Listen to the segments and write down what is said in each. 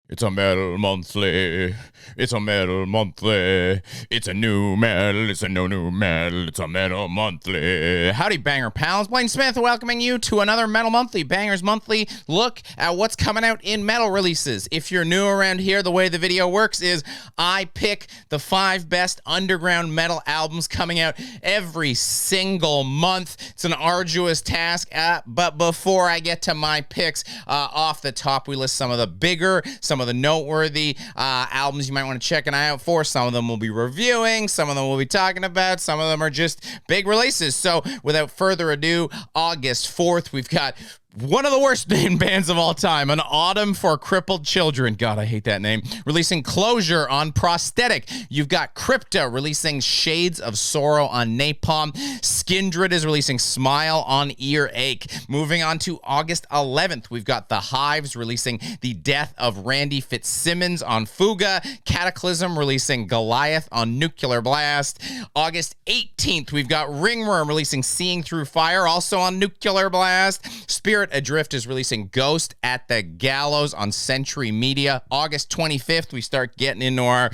It's a metal monthly. It's a metal monthly. It's a new metal. It's a no new metal. It's a metal monthly. Howdy, Banger pals. Blayne Smith welcoming you to another Metal Monthly. Bangers Monthly look at what's coming out in metal releases. If you're new around here, the way the video works is I pick the 5 best underground metal albums coming out every single month. It's an arduous task, but before I get to my picks, off the top, we list some of the bigger, some of the noteworthy albums you might want to check an eye out for. Some of them we'll be reviewing, some of them we'll be talking about, some of them are just big releases. So without further ado, August 4th, we've got one of the worst named bands of all time, An Autumn for Crippled Children. God, I hate that name. Releasing Closure on Prosthetic. You've got Crypta releasing Shades of Sorrow on Napalm. Skindred is releasing Smile on Earache. Moving on to August 11th, we've got The Hives releasing The Death of Randy Fitzsimmons on Fuga. Cataclysm releasing Goliath on Nuclear Blast. August 18th, we've got Ringworm releasing Seeing Through Fire, also on Nuclear Blast. Spirit Adrift is releasing Ghost at the Gallows on Century Media. August 25th, we start getting into our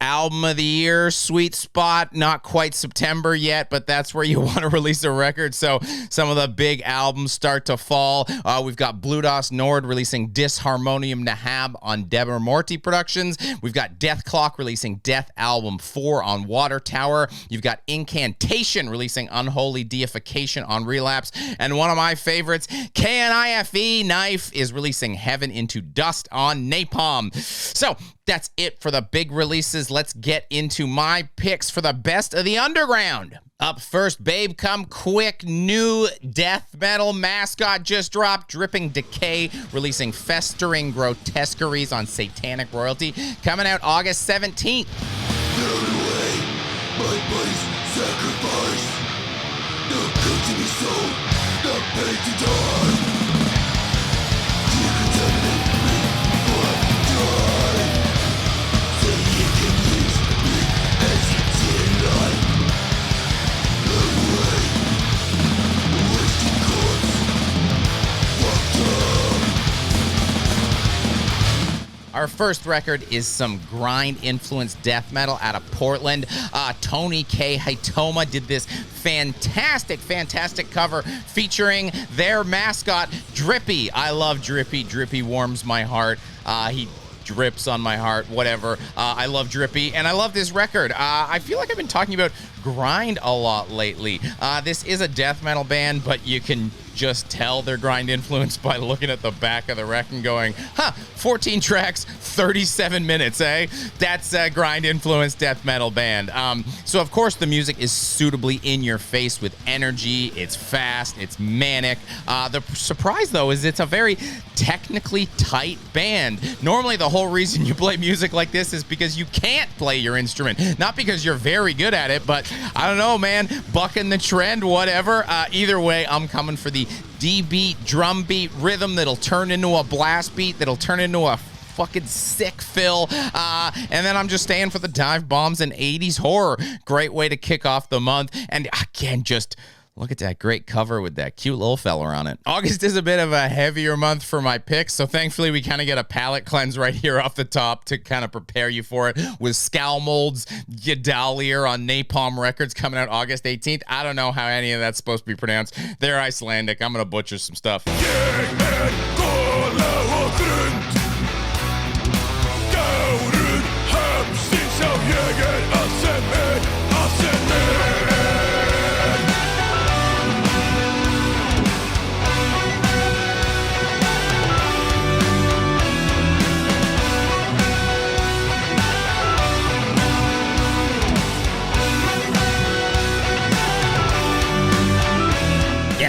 album of the year sweet spot. Not quite September yet, but that's where you want to release a record. So some of the big albums start to fall. We've got Bluedos Nord releasing Disharmonium Nahab on Deborah Morty Productions. We've got Death Clock releasing Death Album 4 on Water Tower. You've got Incantation releasing Unholy Deification on Relapse. And one of my favorites, KNIFE Knife is releasing Heaven into Dust on Napalm. So that's it for the big releases. Let's get into my picks for the best of the underground. Up first, Babe Come Quick, new death metal mascot just dropped, Dripping Decay, releasing Festering Grotesqueries on Satanic Royalty, coming out August 17th. My body's sacrifice. No good to be sold, not paid to die. You contaminate me or die. So you can use me as you deny. No way. Wasted corpse. Fucked up. Our first record is some grind-influenced death metal out of Portland. Tony K. Hitoma did this fantastic cover featuring their mascot, Drippy. I love Drippy. Drippy warms my heart. He drips on my heart, whatever. I love Drippy, and I love this record. I feel like I've been talking about grind a lot lately. This is a death metal band, but you can just tell they're grind influenced by looking at the back of the rec and going, 14 tracks, 37 minutes, eh? That's a grind influenced death metal band. So of course the music is suitably in your face with energy. It's fast, it's manic. The surprise though is it's a very technically tight band. Normally the whole reason you play music like this is because you can't play your instrument. Not because you're very good at it, but I don't know, man, bucking the trend, whatever. Either way, I'm coming for the D-beat, drum beat rhythm that'll turn into a blast beat, that'll turn into a fucking sick fill. And then I'm just staying for the dive bombs and 80s horror. Great way to kick off the month. And again, just look at that great cover with that cute little fella on it. August is a bit of a heavier month for my picks, so thankfully we kind of get a palette cleanse right here off the top to kind of prepare you for it with Skálmöld's Ýdalir on Napalm Records coming out August 18th. I don't know how any of that's supposed to be pronounced. They're Icelandic. I'm going to butcher some stuff.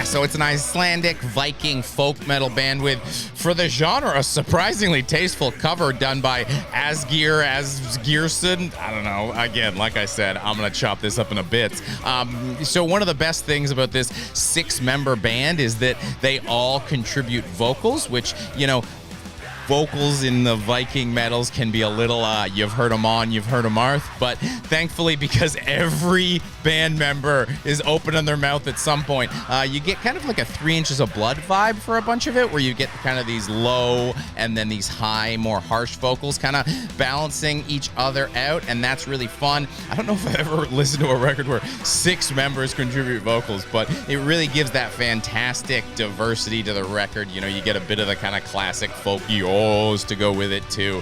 So it's an Icelandic Viking folk metal band with, for the genre, a surprisingly tasteful cover done by Asgeirsson. I don't know. Again, like I said, I'm going to chop this up into bits. So one of the best things about this 6-member band is that they all contribute vocals, which, you know, vocals in the Viking metals can be a little, you've heard them on, you've heard them arth, but thankfully, because every band member is opening their mouth at some point, you get kind of like a 3 inches of blood vibe for a bunch of it, where you get kind of these low and then these high, more harsh vocals kind of balancing each other out, and that's really fun. I don't know if I've ever listened to a record where 6 members contribute vocals, but it really gives that fantastic diversity to the record. You know, you get a bit of the kind of classic folky ohs to go with it too.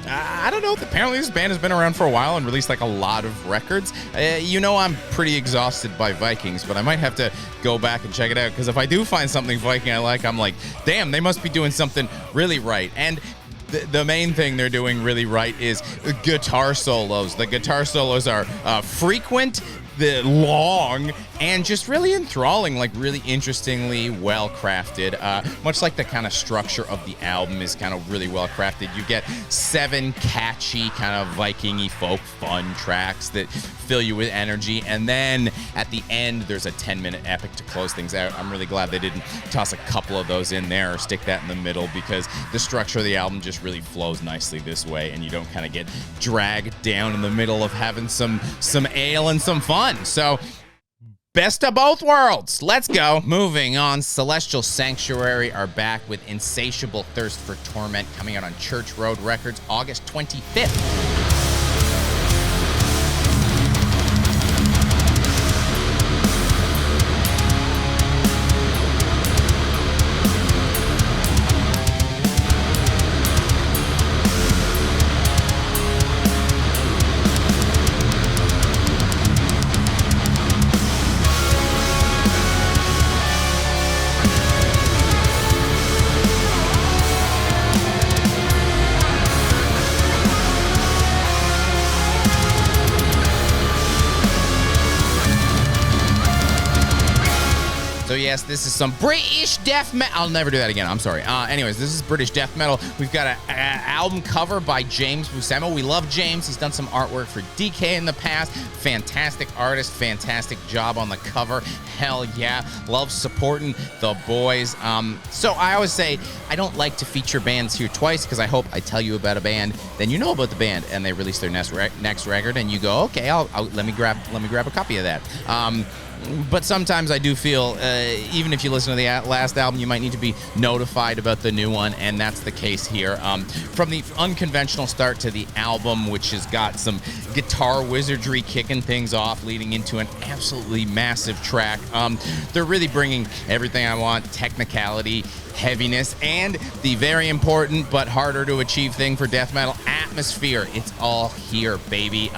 I don't know. Apparently this band has been around for a while and released like a lot of records. You know, I'm pretty exhausted by Vikings, but I might have to go back and check it out, because if I do find something Viking I like, I'm like, damn, they must be doing something really right. And the main thing they're doing really right is guitar solos. The guitar solos are frequent, long, and just really enthralling, like really interestingly well crafted. Much like the kind of structure of the album is kind of really well crafted. You get 7 catchy kind of Viking-y folk fun tracks that fill you with energy, and then at the end there's a 10-minute epic to close things out. I'm really glad they didn't toss a couple of those in there or stick that in the middle, because the structure of the album just really flows nicely this way, and you don't kind of get dragged down in the middle of having some ale and some fun. So best of both worlds. Let's go. Moving on, Celestial Sanctuary are back with Insatiable Thirst for Torment, coming out on Church Road Records August 25th. So yes, this is some British death metal. I'll never do that again. I'm sorry. Anyways, this is British death metal. We've got an album cover by James Buscema. We love James. He's done some artwork for Decay in the past. Fantastic artist. Fantastic job on the cover. Hell yeah. Love supporting the boys. So I always say I don't like to feature bands here twice, because I hope I tell you about a band, then you know about the band, and they release their next record, and you go, okay, let me grab a copy of that. But sometimes I do feel, even if you listen to the last album, you might need to be notified about the new one, and that's the case here. From the unconventional start to the album, which has got some guitar wizardry kicking things off, leading into an absolutely massive track. They're really bringing everything I want: technicality, heaviness, and the very important but harder to achieve thing for death metal, atmosphere. It's all here, baby.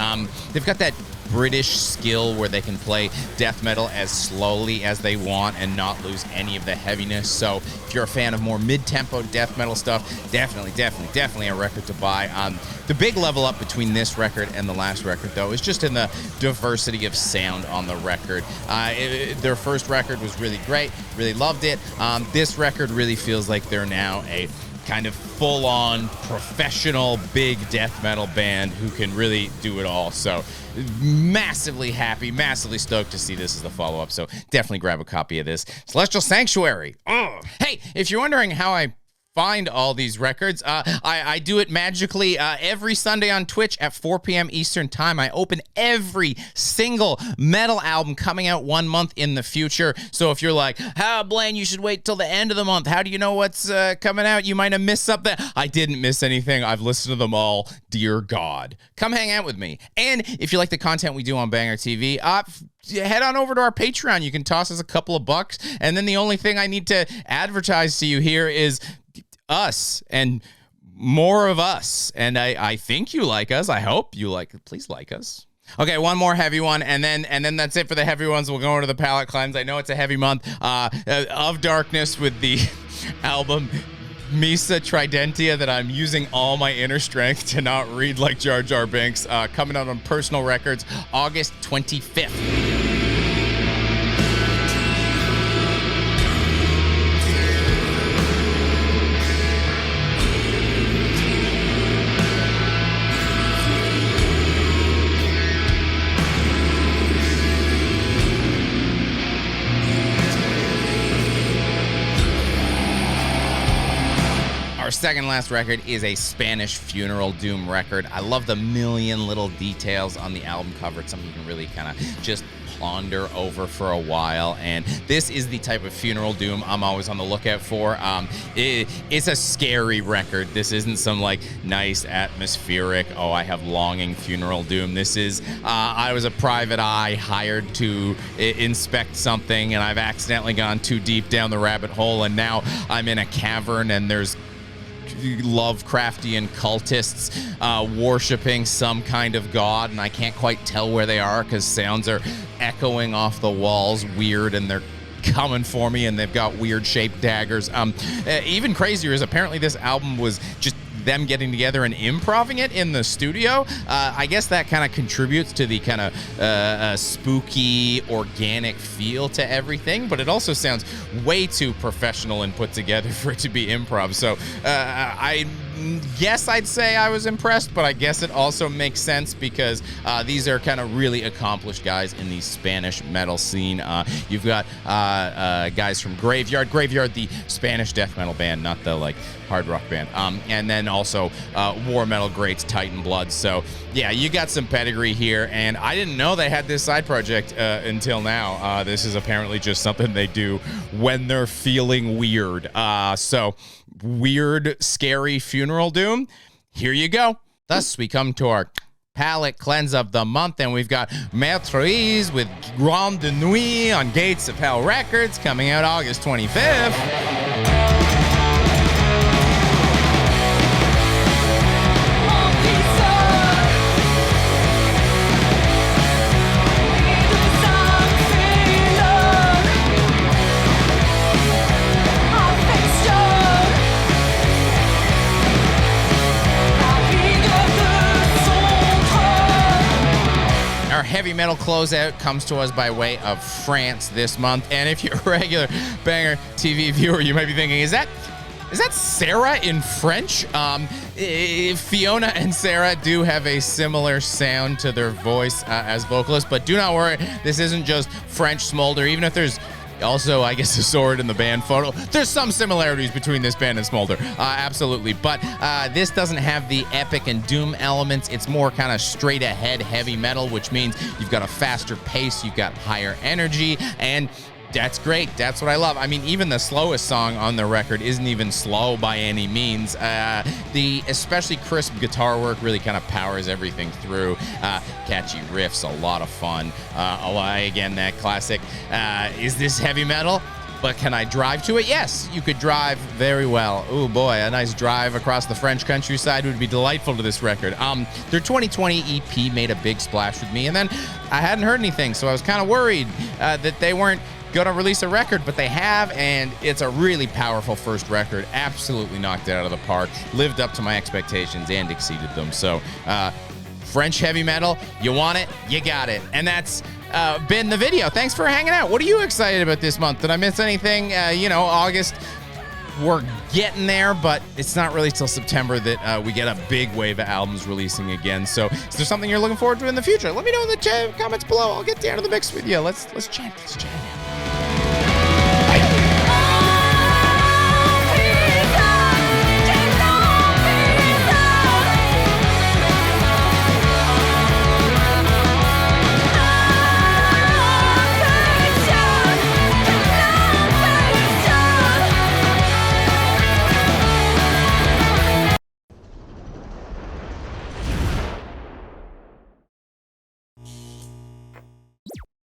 They've got that British skill where they can play death metal as slowly as they want and not lose any of the heaviness. So if you're a fan of more mid-tempo death metal stuff, definitely a record to buy. The big level up between this record and the last record, though, is just in the diversity of sound on the record. Their first record was really great, really loved it. This record really feels like they're now a kind of full-on professional big death metal band who can really do it all. So massively happy, massively stoked to see this as the follow-up. So definitely grab a copy of this. Celestial Sanctuary. Hey, if you're wondering how I find all these records, I do it magically every Sunday on Twitch at 4 p.m. Eastern Time. I open every single metal album coming out 1 month in the future. So if you're like, Blayne, you should wait till the end of the month. How do you know what's coming out? You might have missed something. I didn't miss anything. I've listened to them all. Dear God. Come hang out with me. And if you like the content we do on BangerTV, head on over to our Patreon. You can toss us a couple of bucks. And then the only thing I need to advertise to you here is us and more of us. And I think you like us. I hope you like it. Please like us. Okay, one more heavy one, and then that's it for the heavy ones. We'll go over to the Pallet Cleanse. I know it's a heavy month of darkness with the album Missa Tridentina that I'm using all my inner strength to not read like Jar Jar Binks, coming out on Personal Records August 25th. second last record is a Spanish funeral doom record. I love the million little details on the album cover. It's something you can really kind of just ponder over for a while, and this is the type of funeral doom I'm always on the lookout for. It's a scary record. This isn't some like nice atmospheric, oh, I have longing funeral doom. This is I was a private eye hired to inspect something, and I've accidentally gone too deep down the rabbit hole, and now I'm in a cavern and there's Lovecraftian cultists worshiping some kind of god, and I can't quite tell where they are because sounds are echoing off the walls weird, and they're coming for me, and they've got weird shaped daggers. Even crazier is apparently this album was just them getting together and improvising it in the studio. I guess that kind of contributes to the kind of spooky, organic feel to everything, but it also sounds way too professional and put together for it to be improv. So I guess I'd say I was impressed, but I guess it also makes sense because these are kind of really accomplished guys in the Spanish metal scene. You've got guys from Graveyard, the Spanish death metal band, not the like hard rock band, and then also war metal greats Titan Blood. So yeah, you got some pedigree here, and I didn't know they had this side project until now. This is apparently just something they do when they're feeling weird. So weird, scary funeral doom. Here you go. Thus, we come to our Pallet Cleanse of the month, and we've got Meurtrières with Ronde Nuit on Gates of Hell Records, coming out August 25th. Heavy metal closeout comes to us by way of France this month, and if you're a regular Banger TV viewer, you might be thinking, is that Sarah in French? Fiona and Sarah do have a similar sound to their voice as vocalists, but do not worry, this isn't just French smolder, even if there's also, I guess, a sword in the band photo. There's some similarities between this band and Sklmld, absolutely. But this doesn't have the epic and doom elements. It's more kind of straight ahead heavy metal, which means you've got a faster pace, you've got higher energy, and that's great. That's what I love. I mean, even the slowest song on the record isn't even slow by any means. The especially crisp guitar work really kind of powers everything through. Catchy riffs, a lot of fun. Again, that classic, is this heavy metal? But can I drive to it? Yes, you could drive very well. Oh boy, a nice drive across the French countryside would be delightful to this record. Their 2020 EP made a big splash with me, and then I hadn't heard anything, so I was kind of worried that they weren't gonna release a record, but they have, and it's a really powerful first record. Absolutely knocked it out of the park, lived up to my expectations and exceeded them. So French heavy metal, you want it, you got it. And that's been the video. Thanks for hanging out. What are you excited about this month? Did I miss anything? August, we're getting there, but it's not really till September that we get a big wave of albums releasing again. So is there something you're looking forward to in the future? Let me know in the comments below. I'll get down to the mix with you. Let's chat.